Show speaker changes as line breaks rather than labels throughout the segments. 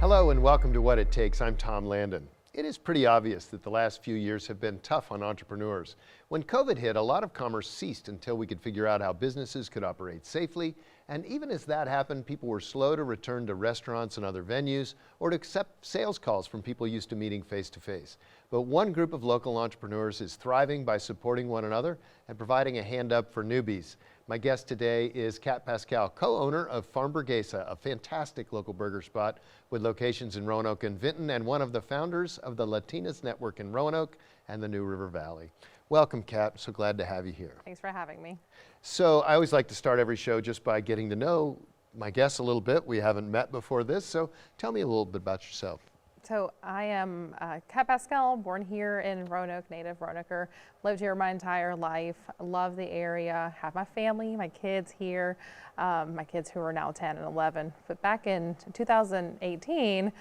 Hello and welcome to What It Takes. I'm Tom Landon. It is pretty obvious that the last few years have been tough on entrepreneurs. When COVID hit, a lot of commerce ceased until we could figure out how businesses could operate safely. And even as that happened, people were slow to return to restaurants and other venues or to accept sales calls from people used to meeting face to face. But one group of local entrepreneurs is thriving by supporting one another and providing a hand up for newbies. My guest today is Kat Pascal, co-owner of Farmburguesa, a fantastic local burger spot with locations in Roanoke and Vinton, and one of the founders of the Latinas Network in Roanoke and the New River Valley. Welcome, Kat. So glad to have you here.
Thanks for having me.
So I always like to start every show just by getting to know my guests a little bit. We haven't met before this, so tell me a little bit about yourself.
So I am Kat Pascal, born here in Roanoke, native Roanoker. Lived here my entire life. Love the area. Have my family, my kids here. My kids who are now 10 and 11. But back in 2018,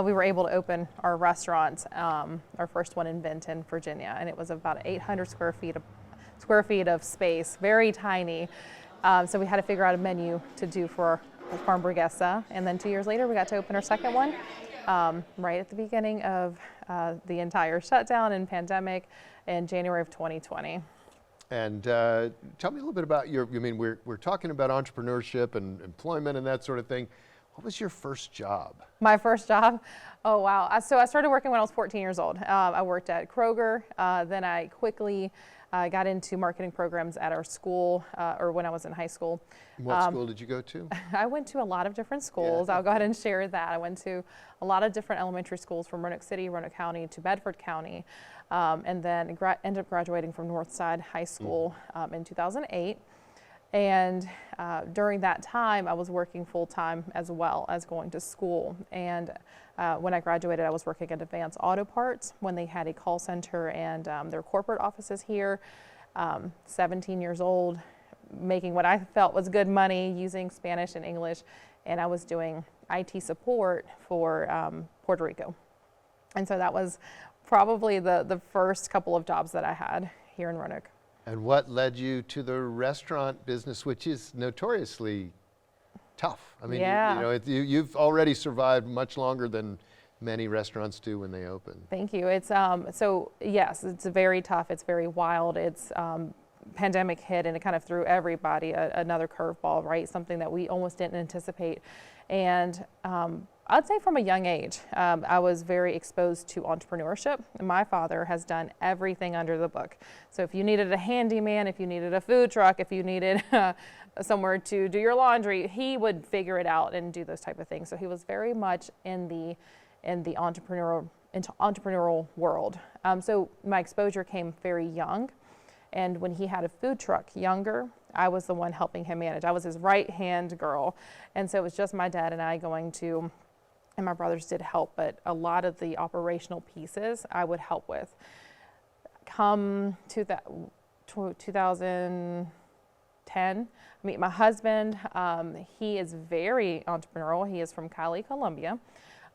we were able to open our restaurant, our first one in Vinton, Virginia, and it was about 800 square feet of space, very tiny. So we had to figure out a menu to do for Farmburguesa, and then 2 years later, we got to open our second one. Right at the beginning of the entire shutdown and pandemic in January of 2020.
And tell me a little bit about we're talking about entrepreneurship and employment and that sort of thing. What was your first job?
My first job? Oh, wow. So I started working when I was 14 years old. I worked at Kroger. Then I quickly got into marketing programs at our school, or when I was in high school.
What school did you go to?
I went to a lot of different schools. I'll go ahead and share that. I went to a lot of different elementary schools from Roanoke City, Roanoke County to Bedford County, and then ended up graduating from Northside High School in 2008. And during that time, I was working full-time as well as going to school. And when I graduated, I was working at Advanced Auto Parts when they had a call center and their corporate offices here. 17 years old, making what I felt was good money using Spanish and English. And I was doing IT support for Puerto Rico. And so that was probably the first couple of jobs that I had here in Roanoke.
And what led you to the restaurant business, which is notoriously tough? I mean, you've already survived much longer than many restaurants do when they open.
Thank you. It's so yes, it's very tough. It's very wild. It's pandemic hit and it kind of threw everybody another curveball, right? Something that we almost didn't anticipate. And I'd say from a young age, I was very exposed to entrepreneurship. My father has done everything under the book. So if you needed a handyman, if you needed a food truck, if you needed somewhere to do your laundry, he would figure it out and do those type of things. So he was very much in the entrepreneurial world. So my exposure came very young. And when he had a food truck younger, I was the one helping him manage. I was his right-hand girl. And so it was just my dad and I going to, and my brothers did help, but a lot of the operational pieces I would help with. Come to 2010, I meet my husband. He is very entrepreneurial. He is from Cali, Colombia,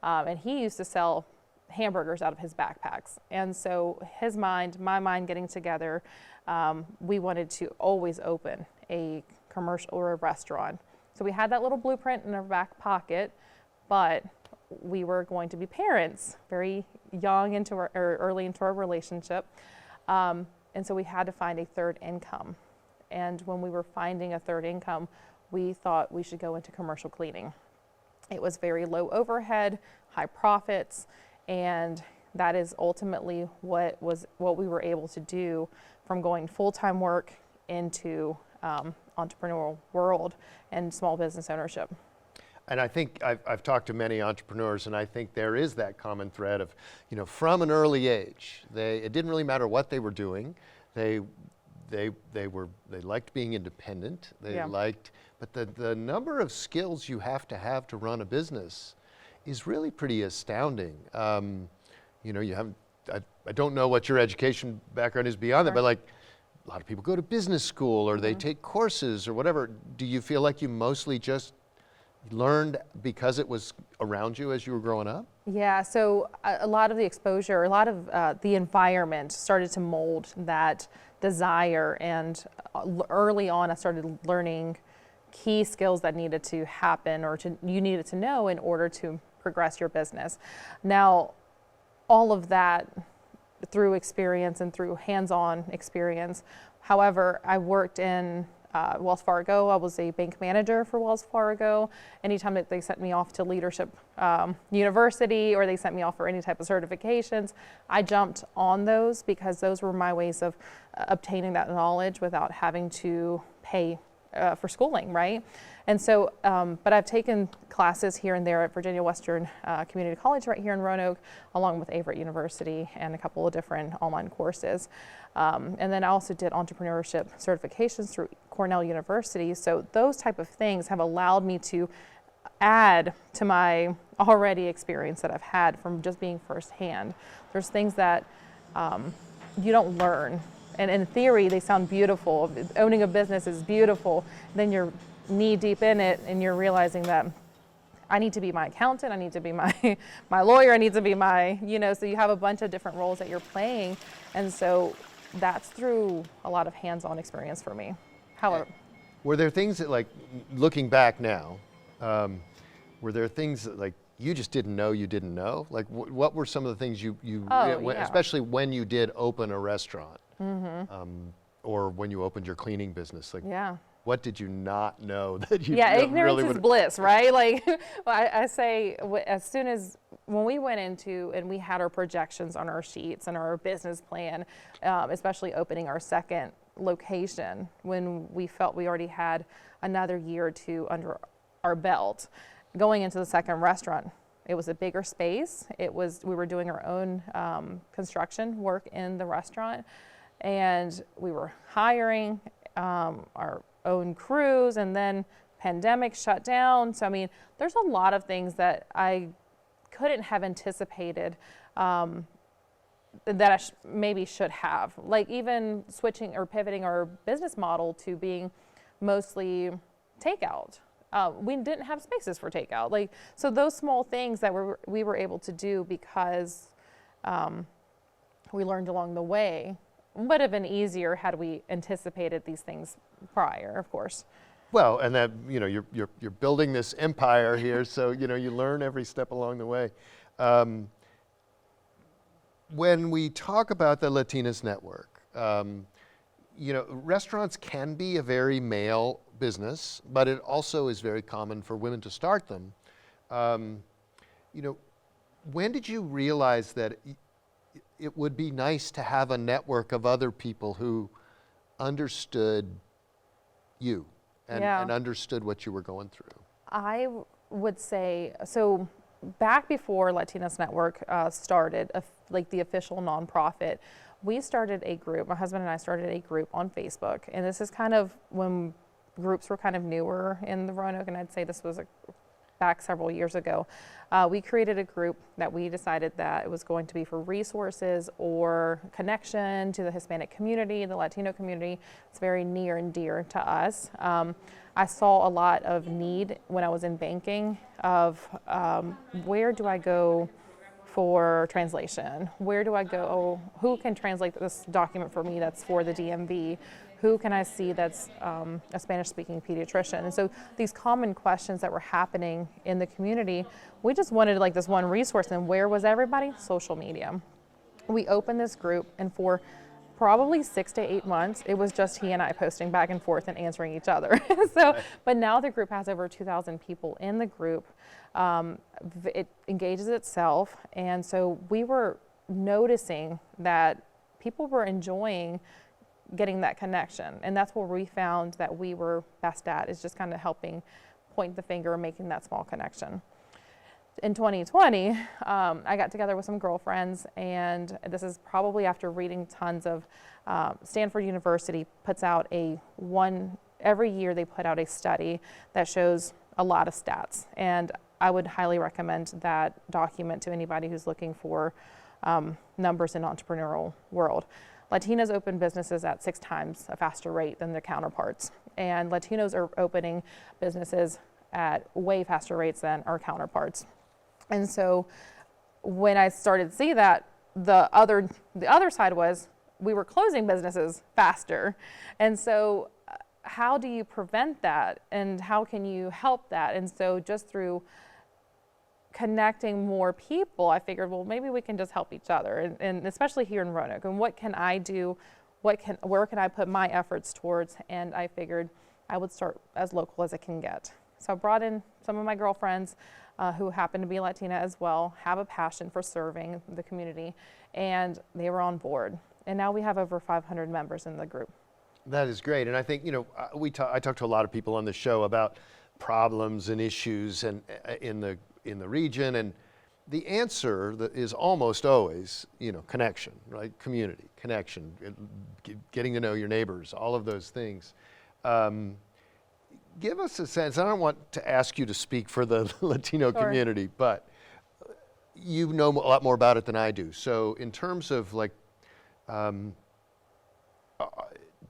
and he used to sell hamburgers out of his backpacks. And so his mind, my mind getting together, we wanted to always open a commercial or a restaurant. So we had that little blueprint in our back pocket, but we were going to be parents very young or early into our relationship. And so we had to find a third income. And when we were finding a third income, we thought we should go into commercial cleaning. It was very low overhead, high profits, and that is ultimately what we were able to do from going full-time work into entrepreneurial world and small business ownership.
And I think I've talked to many entrepreneurs, and I think there is that common thread of, from an early age, it didn't really matter what they were doing. They liked being independent. But the number of skills you have to run a business is really pretty astounding. I don't know what your education background is beyond that, but like a lot of people go to business school or they take courses or whatever. Do you feel like you mostly just learned because it was around you as you were growing up?
Yeah, so a lot of the exposure, a lot of the environment started to mold that desire, and early on I started learning key skills that needed to happen or you needed to know in order to progress your business. Now, all of that through experience and through hands-on experience. However, I worked in Wells Fargo. I was a bank manager for Wells Fargo. Anytime that they sent me off to leadership university or they sent me off for any type of certifications, I jumped on those because those were my ways of obtaining that knowledge without having to pay for schooling, right? And so, but I've taken classes here and there at Virginia Western Community College right here in Roanoke, along with Averett University and a couple of different online courses. And then I also did entrepreneurship certifications through Cornell University. So those type of things have allowed me to add to my already experience that I've had from just being firsthand. There's things that you don't learn. And in theory, they sound beautiful. Owning a business is beautiful. Then you're knee deep in it and you're realizing that I need to be my accountant, I need to be my lawyer, I need to be my, so you have a bunch of different roles that you're playing. And so that's through a lot of hands-on experience for me. However,
were there things that, like, looking back now, were there things that, like, you just didn't know you didn't know? Like, what were some of the things especially when you did open a restaurant, or when you opened your cleaning business? Like, what did you not know that you
ignorance
really
is bliss, right? Like, I say, as soon as when we went into and we had our projections on our sheets and our business plan, especially opening our second location, when we felt we already had another year or two under our belt, going into the second restaurant, it was a bigger space. We were doing our own construction work in the restaurant, and we were hiring our own crews, and then pandemic shut down. So, I mean, there's a lot of things that I couldn't have anticipated that I maybe should have. Like even switching or pivoting our business model to being mostly takeout. We didn't have spaces for takeout. So those small things that we were able to do because we learned along the way would have been easier had we anticipated these things prior, of course.
Well, and that, you're building this empire here, so, you learn every step along the way. When we talk about the Latinas Network, restaurants can be a very male business, but it also is very common for women to start them. When did you realize that it would be nice to have a network of other people who understood you and understood what you were going through? I
would say, so back before Latinas Network started, like the official nonprofit, we started a group, my husband and I started a group on Facebook, and this is kind of when groups were kind of newer in the Roanoke, and I'd say this was back several years ago. We created a group that we decided that it was going to be for resources or connection to the Hispanic community, the Latino community. It's very near and dear to us. I saw a lot of need when I was in banking of where do I go for translation? Where do I go? Who can translate this document for me that's for the DMV? Who can I see that's a Spanish-speaking pediatrician? And so these common questions that were happening in the community, we just wanted like this one resource. And where was everybody? Social media. We opened this group, and for probably 6 to 8 months, it was just he and I posting back and forth and answering each other. But now the group has over 2,000 people in the group. It engages itself, and so we were noticing that people were enjoying getting that connection, and that's where we found that we were best at, is just kind of helping point the finger and making that small connection. In 2020, I got together with some girlfriends, and this is probably after reading tons of Stanford University puts out every year they put out a study that shows a lot of stats, and I would highly recommend that document to anybody who's looking for numbers in the entrepreneurial world. Latinas open businesses at 6 times a faster rate than their counterparts, and Latinos are opening businesses at way faster rates than our counterparts. And so when I started to see that, the other side was we were closing businesses faster. And so how do you prevent that, and how can you help that? And so just through connecting more people, I figured, well, maybe we can just help each other, and especially here in Roanoke. And what can I do? Where can I put my efforts towards? And I figured I would start as local as it can get. So I brought in some of my girlfriends who happen to be Latina as well, have a passion for serving the community, and they were on board. And now we have over 500 members in the group.
That is great. And I think, I talk to a lot of people on the show about problems and issues and in the region, and the answer is almost always, connection, right? Community, connection, getting to know your neighbors, all of those things. Give us a sense. I don't want to ask you to speak for the Latino community, but you know a lot more about it than I do. So in terms of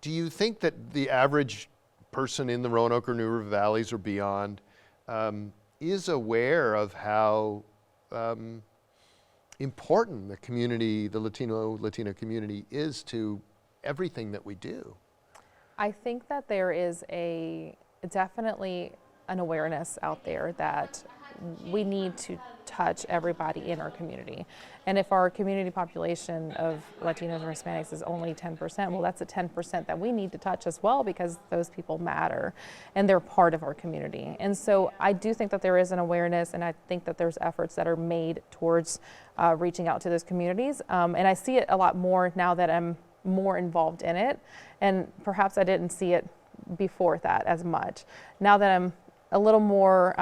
do you think that the average person in the Roanoke or New River Valleys or beyond is aware of how important the community, the Latina community, is to everything that we do?
I think that there is definitely an awareness out there that we need to touch everybody in our community. And if our community population of Latinos or Hispanics is only 10%, well, that's a 10% that we need to touch as well, because those people matter and they're part of our community. And so I do think that there is an awareness, and I think that there's efforts that are made towards reaching out to those communities. And I see it a lot more now that I'm more involved in it, and perhaps I didn't see it before that as much. Now that I'm a little more,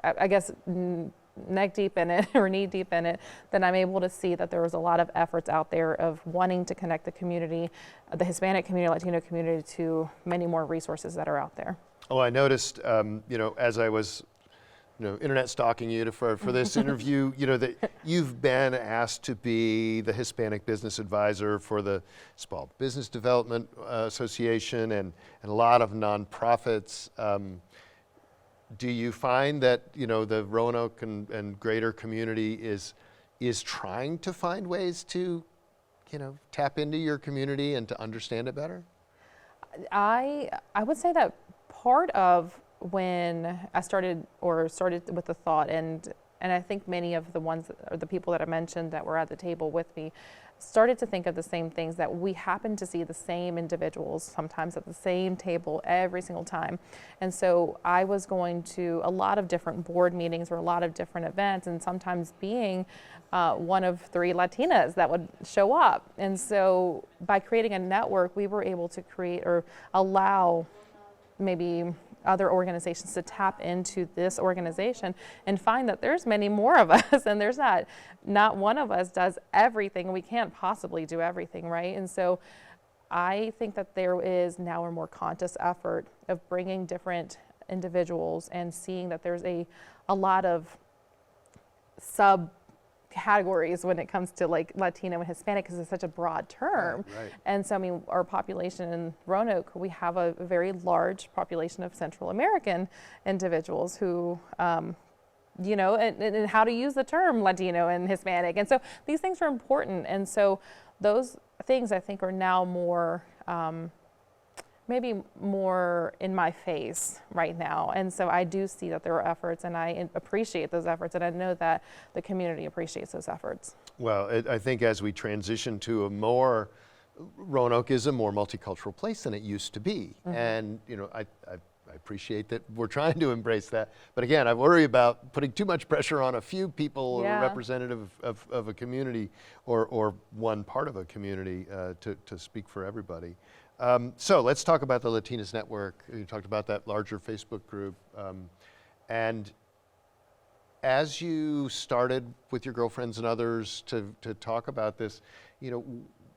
I guess, neck deep in it or knee deep in it, then I'm able to see that there was a lot of efforts out there of wanting to connect the community, the Hispanic community, Latino community, to many more resources that are out there.
Oh, I noticed, as I was, internet stalking you for this interview, that you've been asked to be the Hispanic business advisor for the Small Business Development Association and a lot of nonprofits. Do you find that, the Roanoke and greater community is trying to find ways to, tap into your community and to understand it better?
I would say that part of when I started with the thought, and I think many of the people that I mentioned that were at the table with me started to think of the same things, that we happen to see the same individuals sometimes at the same table every single time. And so I was going to a lot of different board meetings or a lot of different events, and sometimes being one of 3 Latinas that would show up. And so by creating a network, we were able to create or allow maybe other organizations to tap into this organization and find that there's many more of us, and there's not one of us does everything. We can't possibly do everything, right? And so I think that there is now a more conscious effort of bringing different individuals and seeing that there's a lot of subcategories when it comes to like Latino and Hispanic, because it's such a broad term.
Right.
And so, I mean, our population in Roanoke, we have a very large population of Central American individuals who, and how to use the term Latino and Hispanic. And so these things are important. And so those things, I think, are now more, maybe more in my face right now. And so I do see that there are efforts, and I appreciate those efforts, and I know that the community appreciates those efforts.
Well, I think as we transition to Roanoke is a more multicultural place than it used to be. Mm-hmm. And, I appreciate that we're trying to embrace that. But again, I worry about putting too much pressure on a few people or representative of a community or one part of a community to speak for everybody. So let's talk about the Latinas Network. You talked about that larger Facebook group. And as you started with your girlfriends and others to talk about this,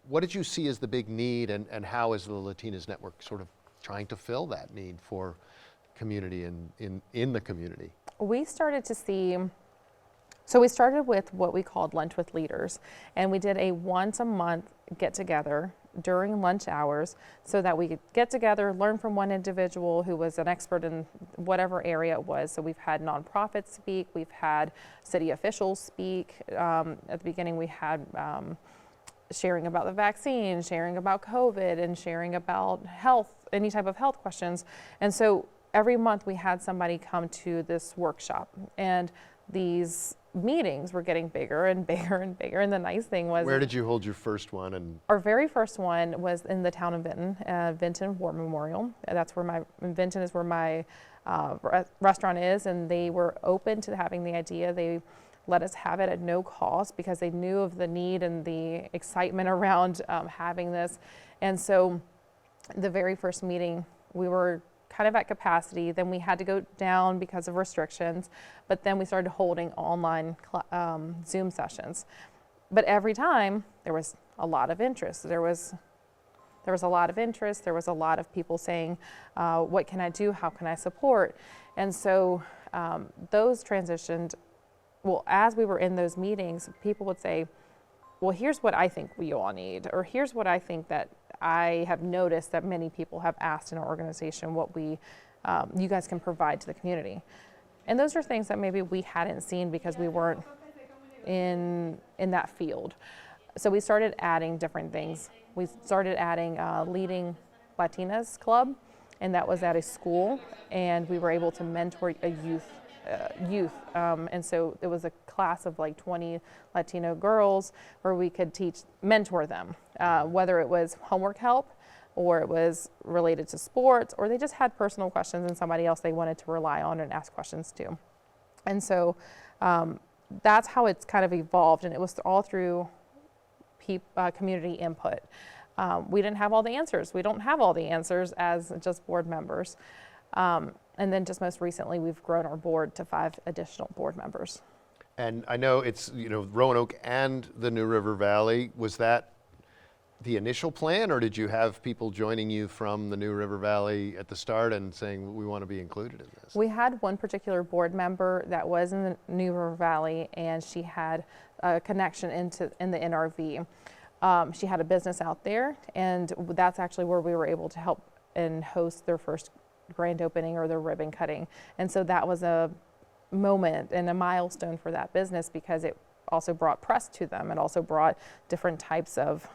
what did you see as the big need, and how is the Latinas Network sort of trying to fill that need for community in the community?
We started to see, so we started with what we called Lunch with Leaders, and we did a once a month get together during lunch hours so that we could get together, learn from one individual who was an expert in whatever area it was. So we've had nonprofits speak, we've had city officials speak. At the beginning we had sharing about the vaccine, sharing about COVID, and sharing about health, any type of health questions. And so every month we had somebody come to this workshop, and these meetings were getting bigger and bigger and bigger. And the nice thing was,
Where did you hold your first one? And
our very first one was in the town of Vinton, Vinton War Memorial. That's where Vinton is where my restaurant is, and they were open to having the idea. They let us have it at no cost because they knew of the need and the excitement around having this. And so the very first meeting, we were kind of at capacity. Then we had to go down because of restrictions, but then we started holding online Zoom sessions. But every time there was a lot of interest. There was a lot of interest. There was a lot of people saying, what can I do? How can I support? And so those transitioned. Well, as we were in those meetings, people would say, well, here's what I think we all need, or here's what I think that I have noticed that many people have asked in our organization, what you guys can provide to the community. And those are things that maybe we hadn't seen because we weren't in that field. So we started adding different things. We started adding leading Latinas club, and that was at a school, and we were able to mentor a youth. And so it was a class of like 20 Latino girls where we could mentor them, whether it was homework help or it was related to sports, or they just had personal questions and somebody else they wanted to rely on and ask questions to. And so that's how it's kind of evolved, and it was all through community input. We didn't have all the answers. We don't have all the answers as just board members. And then just most recently, we've grown our board to 5 additional board members.
And I know it's, Roanoke and the New River Valley. Was that the initial plan, or did you have people joining you from the New River Valley at the start and saying, we want to be included in this?
We had one particular board member that was in the New River Valley, and she had a connection in the NRV. She had a business out there, and that's actually where we were able to help and host their first grand opening or their ribbon cutting. And so that was a moment and a milestone for that business because it also brought press to them. It also brought different types of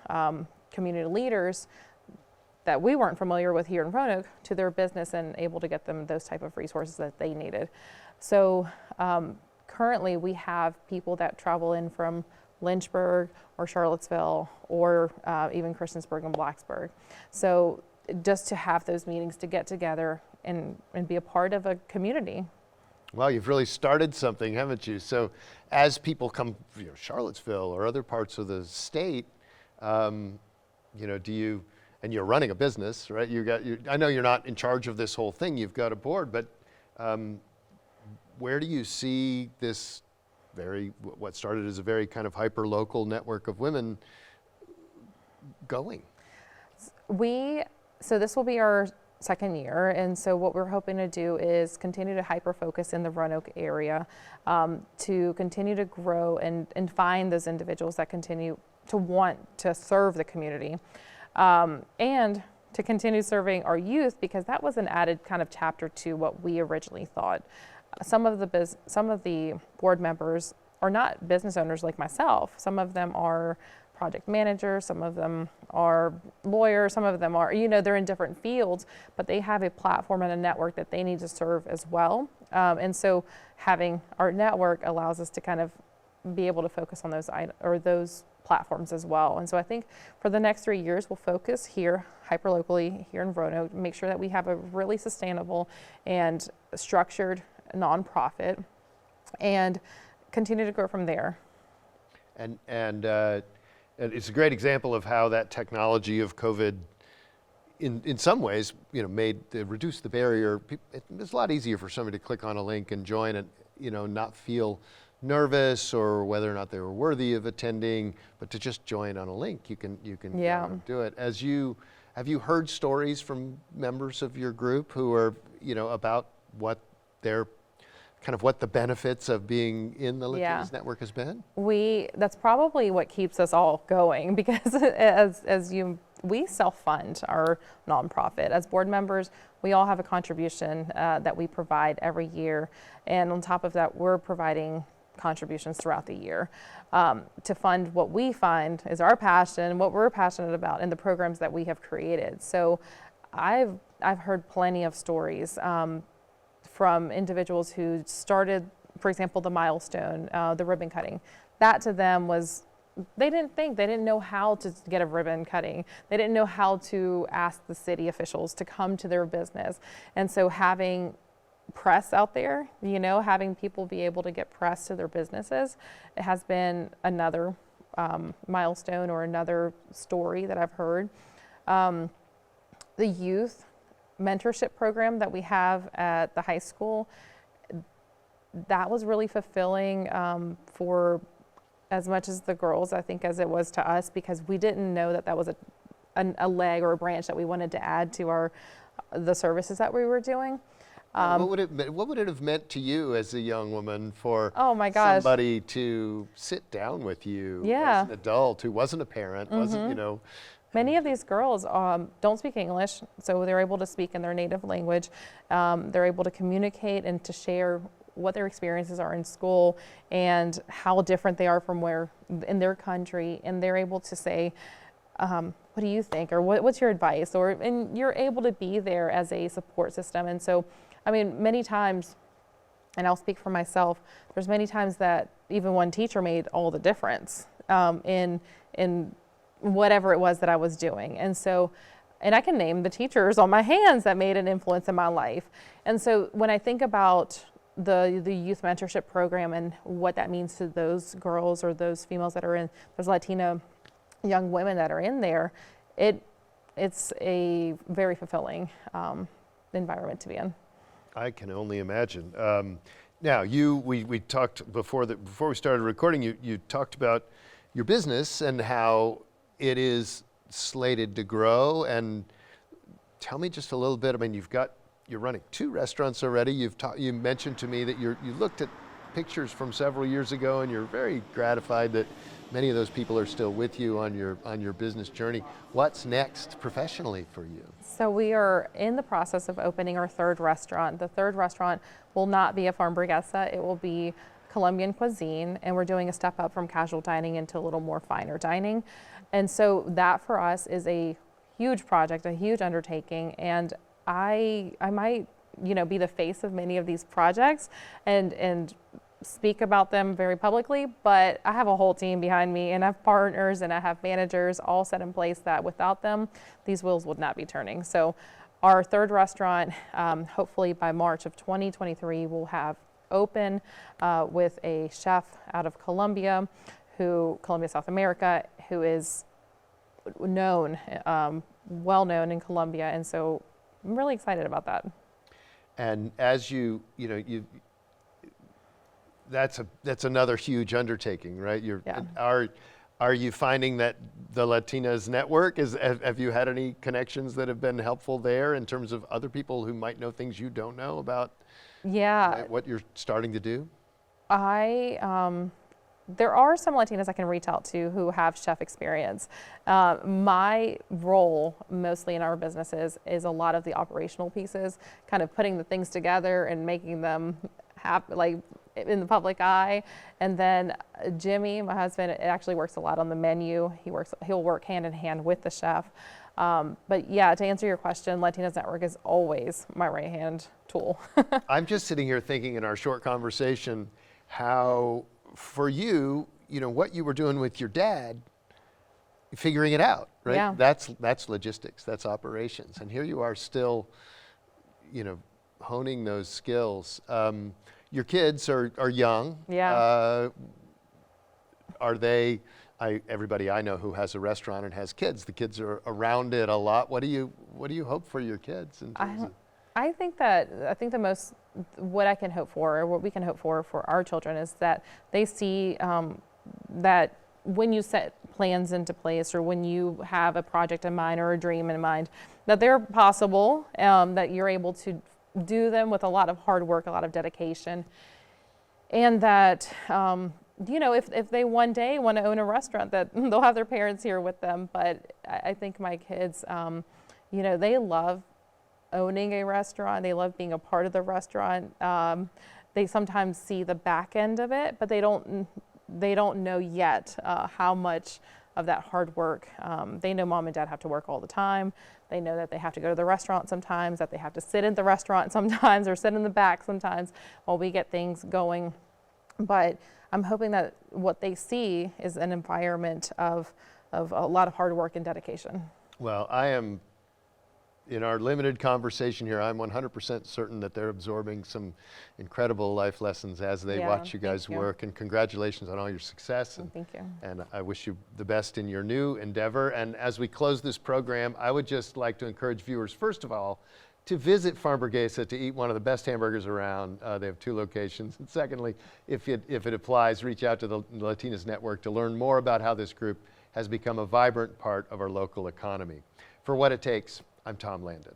community leaders that we weren't familiar with here in Roanoke to their business and able to get them those type of resources that they needed. So currently we have people that travel in from Lynchburg or Charlottesville or even Christiansburg and Blacksburg. So just to have those meetings to get together and be a part of a community.
Well, you've really started something, haven't you? So as people come, Charlottesville or other parts of the state, do you, and you're running a business, right? I know you're not in charge of this whole thing, you've got a board, but where do you see this what started as a very kind of hyper-local network of women going?
So this will be our second year, and so what we're hoping to do is continue to hyper-focus in the Roanoke area, to continue to grow and find those individuals that continue to want to serve the community, and to continue serving our youth, because that was an added kind of chapter to what we originally thought. Some of the board members are not business owners like myself. Some of them are project managers, some of them are lawyers, some of them are, they're in different fields, but they have a platform and a network that they need to serve as well. And so having our network allows us to kind of be able to focus on those platforms as well. And so I think for the next 3 years, we'll focus here, hyper-locally here in Roanoke, make sure that we have a really sustainable and structured nonprofit and continue to grow from there.
And it's a great example of how that technology of COVID, in some ways, reduced the barrier. It's a lot easier for somebody to click on a link and join and, not feel nervous or whether or not they were worthy of attending, but to just join on a link, you can do it. Have you heard stories from members of your group who are, about what what the benefits of being in the Latinas Network has been? That's
probably what keeps us all going, because we self-fund our nonprofit. As board members, we all have a contribution that we provide every year. And on top of that, we're providing contributions throughout the year to fund what we find is our passion, what we're passionate about, and the programs that we have created. So I've I've heard plenty of stories from individuals who started, for example, the milestone, the ribbon cutting. That to them was, they didn't know how to get a ribbon cutting. They didn't know how to ask the city officials to come to their business. And so having press out there, having people be able to get press to their businesses, it has been another milestone or another story that I've heard. The youth mentorship program that we have at the high school, that was really fulfilling for as much as the girls, I think, as it was to us, because we didn't know that that was a leg or a branch that we wanted to add to the services that we were doing.
What would it have meant to you as a young woman for
oh my gosh.
somebody to sit down with you
Yeah.
as an adult who wasn't a parent, wasn't,
Many of these girls don't speak English, so they're able to speak in their native language. They're able to communicate and to share what their experiences are in school and how different they are from where in their country, and they're able to say, what do you think, or what's your advice, and you're able to be there as a support system. And so, I mean, many times, and I'll speak for myself, there's many times that even one teacher made all the difference in whatever it was that I was doing. And so, and I can name the teachers on my hands that made an influence in my life. And so when I think about the youth mentorship program and what that means to those girls or those females that are in, those Latina young women that are in there, it's a very fulfilling environment to be in.
I can only imagine. Now, we talked before we started recording. You talked about your business and how it is slated to grow. And tell me just a little bit. I mean, you're running 2 restaurants already. You mentioned to me that you looked at pictures from several years ago, and you're very gratified that many of those people are still with you on your business journey. What's next professionally for you?
So we are in the process of opening our 3rd restaurant. The 3rd restaurant will not be a farmburguesa. It will be Colombian cuisine, and we're doing a step up from casual dining into a little more finer dining. And so that for us is a huge project, a huge undertaking, and I might, be the face of many of these projects and speak about them very publicly, but I have a whole team behind me, and I have partners and I have managers all set in place that without them, these wheels would not be turning. So our 3rd restaurant, hopefully by March of 2023, we'll have open with a chef out of Colombia, South America, who is known, well known in Colombia, and so I'm really excited about that.
And as that's another huge undertaking, right?
Yeah.
Are you finding that the Latinas Network have you had any connections that have been helpful there in terms of other people who might know things you don't know about?
Yeah.
What you're starting to do?
There are some Latinas I can reach out to who have chef experience. My role mostly in our businesses is a lot of the operational pieces, kind of putting the things together and making them like in the public eye. And then Jimmy, my husband, actually works a lot on the menu. He'll work hand in hand with the chef. But yeah, to answer your question, Latinas Network is always my right hand tool.
I'm just sitting here thinking in our short conversation how for you, what you were doing with your dad, figuring it out, right?
Yeah.
That's logistics, that's operations. And here you are still, honing those skills. Your kids are young.
Yeah.
Are they, everybody I know who has a restaurant and has kids, the kids are around it a lot. What do you hope for your kids in terms of?
I think the most, what I can hope for, or what we can hope for our children, is that they see that when you set plans into place, or when you have a project in mind or a dream in mind, that they're possible, that you're able to do them with a lot of hard work, a lot of dedication, and that if they one day want to own a restaurant, that they'll have their parents here with them. But I think my kids, they love owning a restaurant. They love being a part of the restaurant. They sometimes see the back end of it, but they don't know yet how much that hard work. They know mom and dad have to work all the time. They know that they have to go to the restaurant sometimes, that they have to sit in the restaurant sometimes or sit in the back sometimes while we get things going. But I'm hoping that what they see is an environment of a lot of hard work and dedication.
Well, in our limited conversation here, I'm 100% certain that they're absorbing some incredible life lessons as they watch you guys work. And congratulations on all your success. And,
thank you.
And I wish you the best in your new endeavor. And as we close this program, I would just like to encourage viewers, first of all, to visit Farm Burguesa to eat one of the best hamburgers around. They have 2 locations. And secondly, if it applies, reach out to the Latinas Network to learn more about how this group has become a vibrant part of our local economy. For What It Takes, I'm Tom Landon.